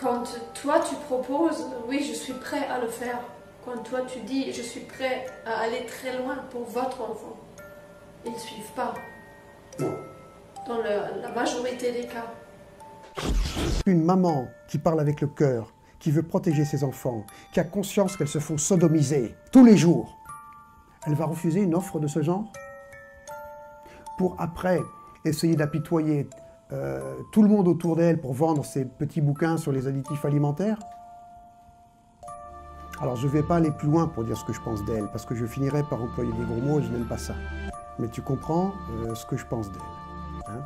Quand toi tu proposes, oui, je suis prêt à le faire. Quand toi tu dis, je suis prêt à aller très loin pour votre enfant, ils ne suivent pas. Non. Dans la majorité des cas. Une maman qui parle avec le cœur, qui veut protéger ses enfants, qui a conscience qu'elles se font sodomiser tous les jours, elle va refuser une offre de ce genre pour après essayer d'apitoyer tout le monde autour d'elle pour vendre ses petits bouquins sur les additifs alimentaires? Alors je ne vais pas aller plus loin pour dire ce que je pense d'elle, parce que je finirai par employer des gros mots et je n'aime pas ça. Mais tu comprends ce que je pense d'elle. Hein?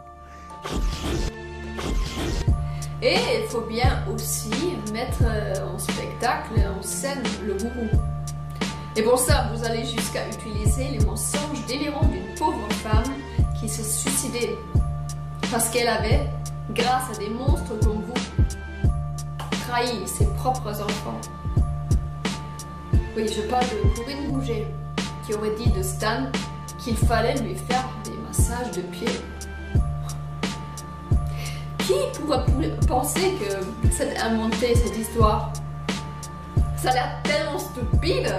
Et il faut bien aussi mettre en spectacle, en scène, le gourou. Et pour ça, vous allez jusqu'à utiliser les mensonges délirants d'une pauvre femme qui s'est suicidée parce qu'elle avait, grâce à des monstres comme vous, trahi ses propres enfants. Oui, je parle de Corinne Gouget, qui aurait dit de Stan qu'il fallait lui faire des massages de pieds. Qui pourrait penser que c'est inventé cette histoire? Ça a l'air tellement stupide.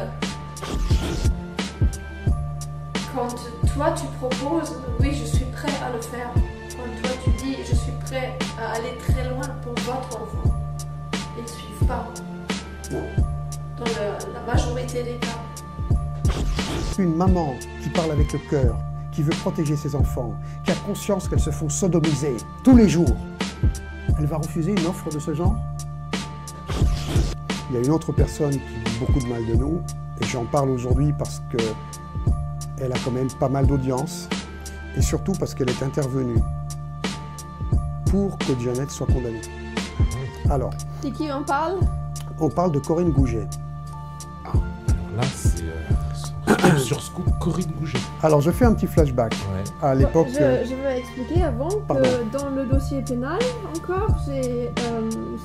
Quand toi tu proposes, oui, je suis prêt à le faire. Quand toi tu dis, je suis prêt à aller très loin pour votre enfant, ils ne suivent pas. Non. Dans la majorité des cas. Une maman qui parle avec le cœur, qui veut protéger ses enfants, qui a conscience qu'elles se font sodomiser tous les jours, elle va refuser une offre de ce genre? Il y a une autre personne qui dit beaucoup de mal de nous, et j'en parle aujourd'hui parce qu'elle a quand même pas mal d'audience, et surtout parce qu'elle est intervenue pour que Janet soit condamnée. Alors, Et qui en parle? On parle de Corinne Gouget. Ah, alors là, c'est sur Scoop Corinne Gouget. Alors, je fais un petit flashback à l'époque. Je vais expliquer avant que dans le dossier pénal, encore, j'ai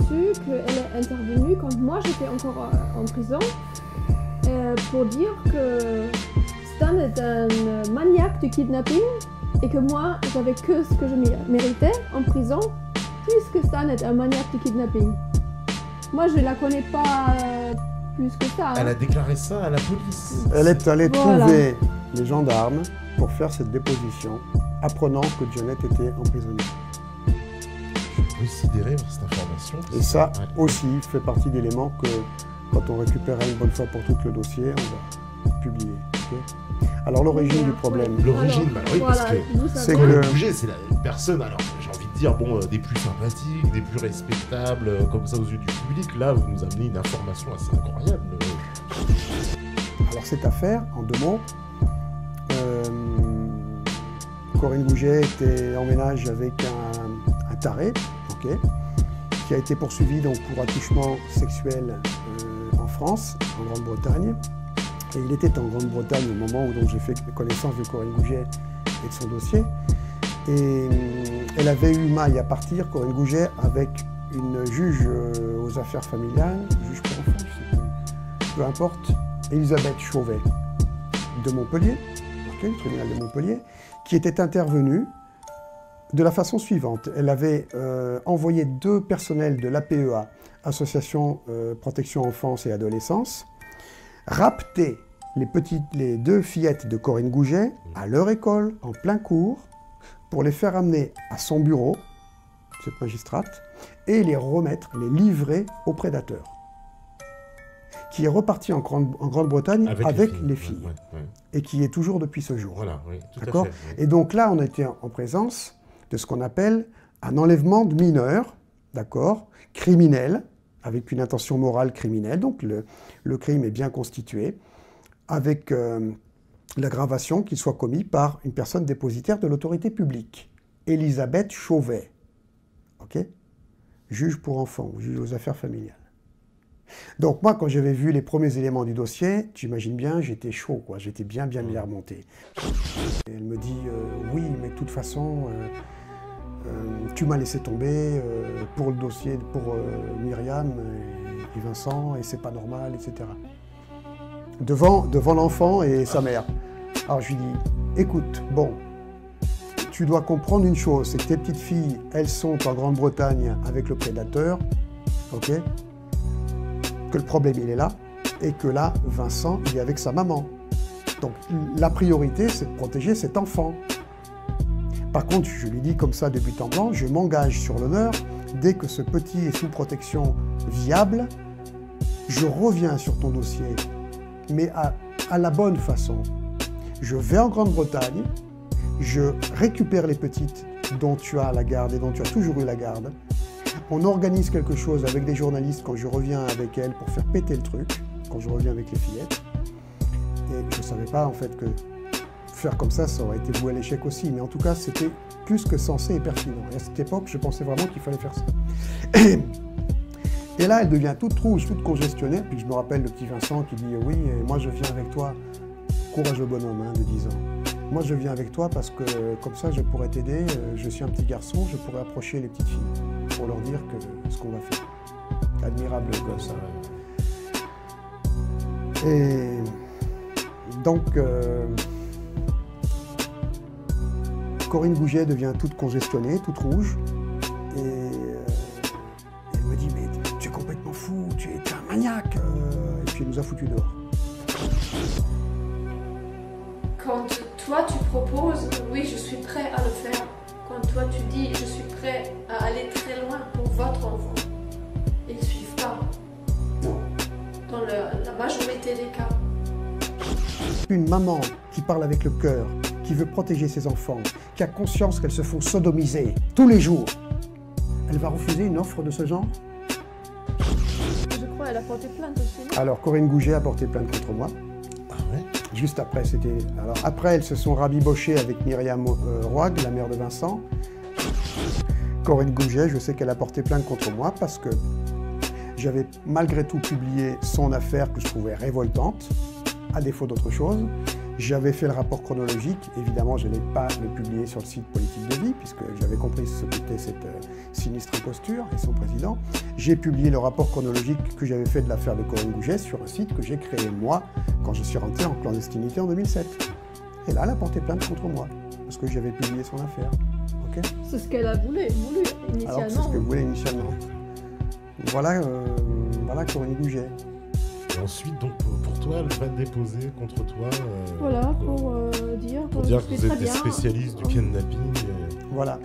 su qu'elle est intervenue quand moi j'étais encore en prison pour dire que Stan est un maniaque de kidnapping et que moi j'avais que ce que je méritais en prison puisque Stan est un maniaque de kidnapping. Moi je la connais pas plus que ça. Hein. Elle a déclaré ça à la police. Elle est allée trouver les gendarmes pour faire cette déposition, apprenant que Janet était emprisonnée. Je peux sidérer cette information. Et ça aussi fait partie d'éléments que, quand on récupérera une bonne fois pour tout le dossier, on va publier. Okay. Alors l'origine du problème. L'origine, bah oui, voilà, parce que c'est que Gouget, c'est une personne, alors j'ai envie de dire, bon, des plus sympathiques, des plus respectables, comme ça aux yeux du public. Là, vous nous amenez une information assez incroyable. Alors cette affaire, en deux mots, Corinne Gouget était en ménage avec un taré, okay, qui a été poursuivi donc, pour attouchement sexuel en France, en Grande-Bretagne. Et il était en Grande-Bretagne au moment où j'ai fait connaissance de Corinne Gouget et de son dossier. Et elle avait eu maille à partir, Corinne Gouget, avec une juge aux affaires familiales, juge pour enfants, je sais plus, peu importe, Elisabeth Chauvet de Montpellier, okay, le tribunal de Montpellier, qui était intervenue de la façon suivante. Elle avait envoyé 2 personnels de l'APEA, Association Protection Enfance et Adolescence, rapter les 2 fillettes de Corinne Gouget à leur école, en plein cours, pour les faire amener à son bureau, cette magistrate, et les remettre, les livrer aux prédateurs, qui est reparti en Grande-Bretagne avec les filles, et qui est toujours depuis ce jour. Voilà, oui, tout à D'accord ? fait. Oui. Et donc là, on était en présence de ce qu'on appelle un enlèvement de mineurs, d'accord, criminel, avec une intention morale criminelle, donc le crime est bien constitué, avec l'aggravation qu'il soit commis par une personne dépositaire de l'autorité publique, Elisabeth Chauvet, ok, juge pour enfants, juge aux affaires familiales. Donc moi, quand j'avais vu les premiers éléments du dossier, tu imagines bien, j'étais chaud, quoi, j'étais bien remonté. Et elle me dit, oui, mais de toute façon, tu m'as laissé tomber pour le dossier, pour Myriam et Vincent, et c'est pas normal, etc. Devant l'enfant et sa mère. Alors je lui dis, écoute, bon, tu dois comprendre une chose, c'est que tes petites filles, elles sont en Grande-Bretagne avec le prédateur, ok, que le problème il est là, et que là, Vincent, il est avec sa maman. Donc la priorité, c'est de protéger cet enfant. Par contre, je lui dis comme ça de but en blanc, je m'engage sur l'honneur, dès que ce petit est sous protection viable, je reviens sur ton dossier, mais à la bonne façon. Je vais en Grande-Bretagne, je récupère les petites dont tu as la garde et dont tu as toujours eu la garde. On organise quelque chose avec des journalistes quand je reviens avec elles pour faire péter le truc, quand je reviens avec les fillettes. Et je ne savais pas en fait que faire comme ça aurait été voué à l'échec aussi. Mais en tout cas, c'était plus que sensé et pertinent. Et à cette époque, je pensais vraiment qu'il fallait faire ça. Et là, elle devient toute rouge, toute congestionnée. Puis je me rappelle le petit Vincent qui dit « Oui, moi je viens avec toi. » Courageux bonhomme hein, de 10 ans. « Moi je viens avec toi parce que comme ça je pourrais t'aider. Je suis un petit garçon, je pourrais approcher les petites filles pour leur dire ce qu'on va faire. » Admirable comme ça. Et donc, Corinne Gouget devient toute congestionnée, toute rouge. Et elle me dit « Mais tu es complètement fou, tu es un maniaque !» Et puis elle nous a foutus dehors. Quand toi tu proposes, oui je suis prêt à le faire. Quand toi tu dis je suis prêt à aller très loin pour votre enfant, ils ne suivent pas. Non. Dans la majorité des cas. Une maman qui parle avec le cœur, qui veut protéger ses enfants, qui a conscience qu'elles se font sodomiser tous les jours, elle va refuser une offre de ce genre? Je crois qu'elle a porté plainte aussi. Non? Alors Corinne Gouget a porté plainte contre moi. Ah ouais? Juste après, c'était... Alors après, elles se sont rabibochées avec Myriam Roig, la mère de Vincent. Corinne Gouget, je sais qu'elle a porté plainte contre moi parce que j'avais malgré tout publié son affaire que je trouvais révoltante, à défaut d'autre chose. J'avais fait le rapport chronologique, évidemment je n'allais pas le publier sur le site Politique de Vie, puisque j'avais compris ce qu'était cette sinistre imposture et son président. J'ai publié le rapport chronologique que j'avais fait de l'affaire de Corinne Gouget sur un site que j'ai créé moi, quand je suis rentré en clandestinité en 2007. Et là, elle a porté plainte contre moi, parce que j'avais publié son affaire. Okay, c'est ce qu'elle a voulu initialement. Alors c'est ce qu'elle voulait initialement. Voilà, voilà Corinne Gouget. Et ensuite, donc, pour toi, elle va déposer contre toi. Voilà, pour dire que vous êtes des spécialistes du kidnapping. Voilà.